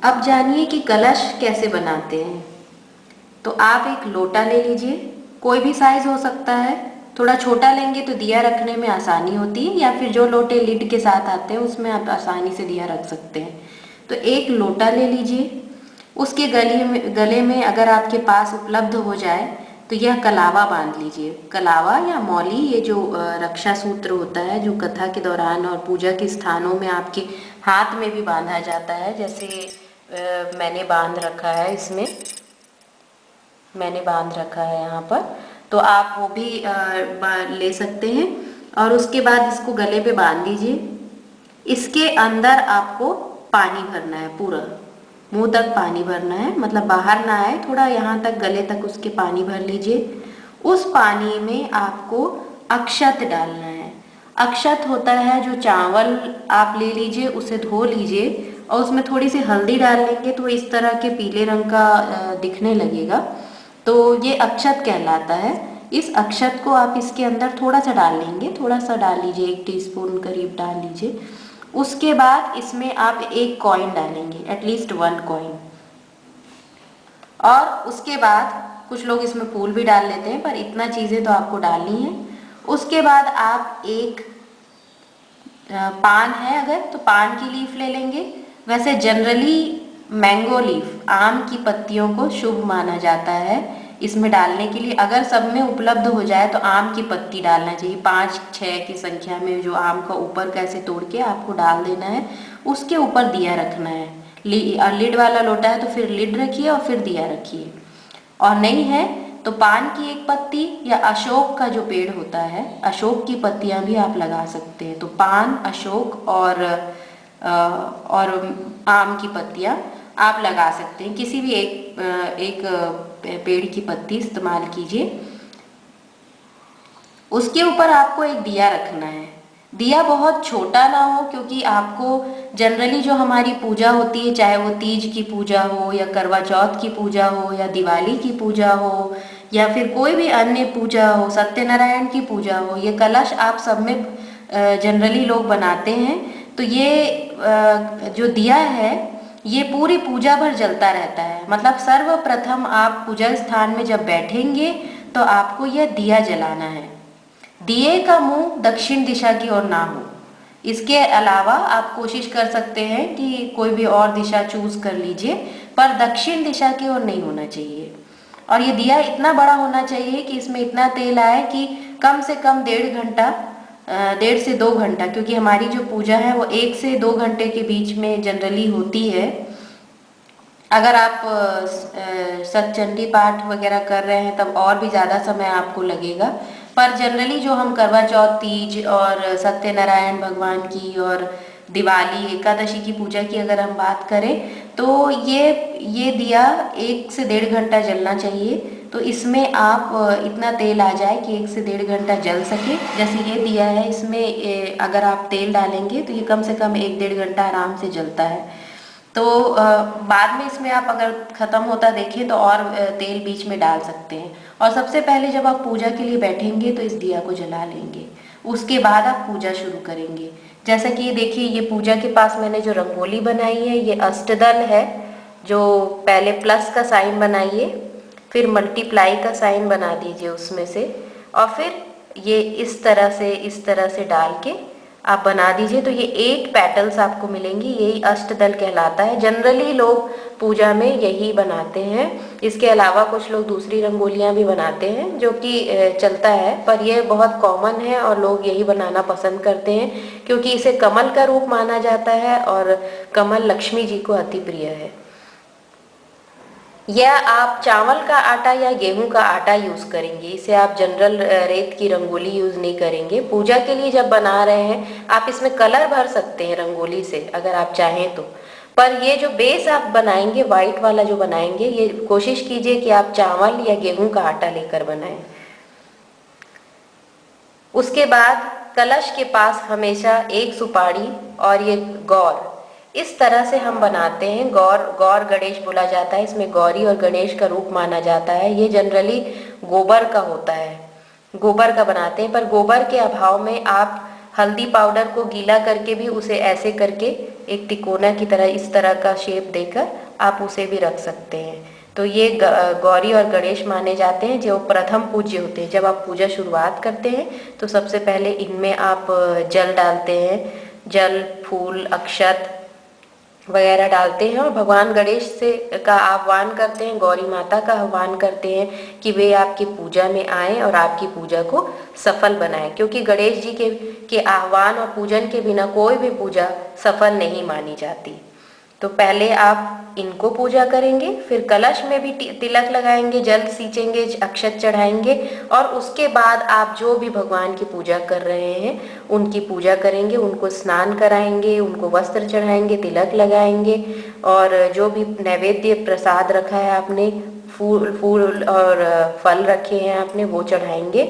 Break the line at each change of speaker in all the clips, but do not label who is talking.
अब जानिए कि कलश कैसे बनाते हैं। तो आप एक लोटा ले लीजिए, कोई भी साइज हो सकता है। थोड़ा छोटा लेंगे तो दिया रखने में आसानी होती है, या फिर जो लोटे लिड के साथ आते हैं उसमें आप आसानी से दिया रख सकते हैं। तो एक लोटा ले लीजिए, उसके गले में अगर आपके पास उपलब्ध हो जाए तो यह कलावा बांध लीजिए। कलावा या मौली, ये जो रक्षा सूत्र होता है जो कथा के दौरान और पूजा के स्थानों में आपके हाथ में भी बांधा जाता है, जैसे मैंने बांध रखा है, इसमें मैंने बांध रखा है यहाँ पर। तो आप वो भी ले सकते हैं। और उसके बाद इसको गले पे बांध दीजिए। इसके अंदर आपको पानी भरना है, पूरा मुंह तक पानी भरना है, मतलब बाहर ना आए, थोड़ा यहाँ तक गले तक उसके पानी भर लीजिए। उस पानी में आपको अक्षत डालना है। अक्षत होता है जो चावल आप ले लीजिए, उसे धो लीजिए और उसमें थोड़ी सी हल्दी डाल लेंगे तो इस तरह के पीले रंग का दिखने लगेगा। तो ये अक्षत कहलाता है। इस अक्षत को आप इसके अंदर थोड़ा सा डाल लेंगे, थोड़ा सा डाल लीजिए, 1 टीस्पून करीब डाल लीजिए। उसके बाद इसमें आप एक कॉइन डालेंगे, एटलीस्ट 1 कॉइन। और उसके बाद कुछ लोग इसमें फूल भी डाल लेते हैं, पर इतना चीज़ें तो आपको डालनी है। उसके बाद आप एक पान है अगर, तो पान की लीफ ले लेंगे। वैसे जनरली मैंगो लीफ, आम की पत्तियों को शुभ माना जाता है इसमें डालने के लिए। अगर सब में उपलब्ध हो जाए तो आम की पत्ती डालना चाहिए, 5-6 की संख्या में, जो आम का ऊपर का ऐसे तोड़ के आपको डाल देना है। उसके ऊपर दिया रखना है। लिड वाला लोटा है तो फिर लिड रखिए और फिर दिया रखिए। और नहीं है तो पान की एक पत्ती या अशोक का जो पेड़ होता है, अशोक की पत्तियां भी आप लगा सकते हैं। तो पान, अशोक और आम की पत्तियां आप लगा सकते हैं। किसी भी एक पेड़ की पत्ती इस्तेमाल कीजिए। उसके ऊपर आपको एक दिया रखना है। दिया बहुत छोटा ना हो, क्योंकि आपको जनरली जो हमारी पूजा होती है, चाहे वो तीज की पूजा हो या करवा चौथ की पूजा हो या दिवाली की पूजा हो या फिर कोई भी अन्य पूजा हो, सत्यनारायण की पूजा हो, ये कलश आप सब में जनरली लोग बनाते हैं। तो ये जो दिया है ये पूरी पूजा भर जलता रहता है। मतलब सर्वप्रथम आप पूजा स्थान में जब बैठेंगे तो आपको यह दिया जलाना है। दिए का मुंह दक्षिण दिशा की ओर ना हो। इसके अलावा आप कोशिश कर सकते हैं कि कोई भी और दिशा चूज कर लीजिए, पर दक्षिण दिशा की ओर नहीं होना चाहिए। और ये दिया इतना बड़ा होना चाहिए कि इसमें इतना तेल आए कि कम से कम 1.5 घंटा, 1.5 से 2 घंटा, क्योंकि हमारी जो पूजा है वो 1 से 2 घंटे के बीच में जनरली होती है। अगर आप सतचंडी पाठ वगैरह कर रहे हैं तब और भी ज़्यादा समय आपको लगेगा, पर जनरली जो हम करवा चौथ, तीज और सत्यनारायण भगवान की और दिवाली, एकादशी की पूजा की अगर हम बात करें तो ये दिया 1 से 1.5 घंटा जलना चाहिए। तो इसमें आप इतना तेल आ जाए कि 1 से 1.5 घंटा जल सके। जैसे ये दिया है, इसमें अगर आप तेल डालेंगे तो ये कम से कम 1-1.5 घंटा आराम से जलता है। तो बाद में इसमें आप अगर ख़त्म होता देखें तो और तेल बीच में डाल सकते हैं। और सबसे पहले जब आप पूजा के लिए बैठेंगे तो इस दिया को जला लेंगे। उसके बाद आप पूजा शुरू करेंगे। जैसा कि ये देखिए, ये पूजा के पास मैंने जो रंगोली बनाई है ये अष्टदल है। जो पहले प्लस का साइन बनाइए, फिर मल्टीप्लाई का साइन बना दीजिए उसमें से, और फिर ये इस तरह से डाल के आप बना दीजिए। तो ये 8 पेटल्स आपको मिलेंगी, यही अष्टदल कहलाता है। जनरली लोग पूजा में यही बनाते हैं। इसके अलावा कुछ लोग दूसरी रंगोलियां भी बनाते हैं जो कि चलता है, पर यह बहुत कॉमन है और लोग यही बनाना पसंद करते हैं, क्योंकि इसे कमल का रूप माना जाता है और कमल लक्ष्मी जी को अति प्रिय है। या आप चावल का आटा या गेहूं का आटा यूज़ करेंगे, इसे आप जनरल रेत की रंगोली यूज़ नहीं करेंगे। पूजा के लिए जब बना रहे हैं आप इसमें कलर भर सकते हैं रंगोली से अगर आप चाहें तो, पर ये जो बेस आप बनाएंगे, वाइट वाला जो बनाएंगे, ये कोशिश कीजिए कि आप चावल या गेहूं का आटा लेकर बनाएं। उसके बाद कलश के पास हमेशा एक सुपारी और ये गौर, इस तरह से हम बनाते हैं। गौर गणेश बोला जाता है, इसमें गौरी और गणेश का रूप माना जाता है। ये जनरली गोबर का होता है, गोबर का बनाते हैं, पर गोबर के अभाव में आप हल्दी पाउडर को गीला करके भी उसे ऐसे करके एक तिकोना की तरह इस तरह का शेप देकर आप उसे भी रख सकते हैं। तो ये गौरी और गणेश माने जाते हैं जो प्रथम पूज्य होते हैं। जब आप पूजा शुरुआत करते हैं तो सबसे पहले इनमें आप जल डालते हैं, जल, फूल, अक्षत वगैरह डालते हैं और भगवान गणेश से का आह्वान करते हैं, गौरी माता का आह्वान करते हैं कि वे आपकी पूजा में आएं और आपकी पूजा को सफल बनाएं, क्योंकि गणेश जी के आह्वान और पूजन के बिना कोई भी पूजा सफल नहीं मानी जाती। तो पहले आप इनको पूजा करेंगे, फिर कलश में भी तिलक लगाएंगे, जल सींचेंगे, अक्षत चढ़ाएंगे और उसके बाद आप जो भी भगवान की पूजा कर रहे हैं उनकी पूजा करेंगे, उनको स्नान कराएंगे, उनको वस्त्र चढ़ाएंगे, तिलक लगाएंगे और जो भी नैवेद्य प्रसाद रखा है आपने, फूल और फल रखे हैं आपने, वो चढ़ाएंगे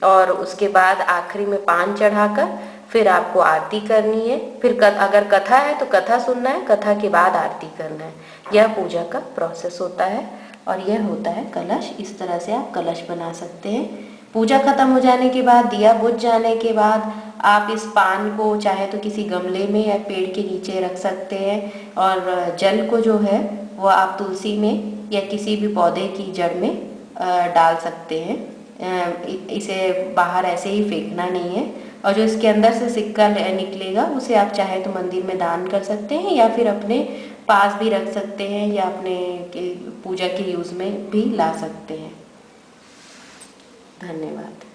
और उसके बाद आखिरी में पान चढ़ाकर फिर आपको आरती करनी है। फिर अगर कथा है तो कथा सुनना है, कथा के बाद आरती करना है। यह पूजा का प्रोसेस होता है और यह होता है कलश। इस तरह से आप कलश बना सकते हैं। पूजा खत्म हो जाने के बाद, दिया बुझ जाने के बाद आप इस पान को चाहे तो किसी गमले में या पेड़ के नीचे रख सकते हैं और जल को जो है वो आप तुलसी में या किसी भी पौधे की जड़ में डाल सकते हैं। इसे बाहर ऐसे ही फेंकना नहीं है और जो इसके अंदर से सिक्का निकलेगा उसे आप चाहे तो मंदिर में दान कर सकते हैं या फिर अपने पास भी रख सकते हैं या अपने पूजा के यूज़ में भी ला सकते हैं। धन्यवाद।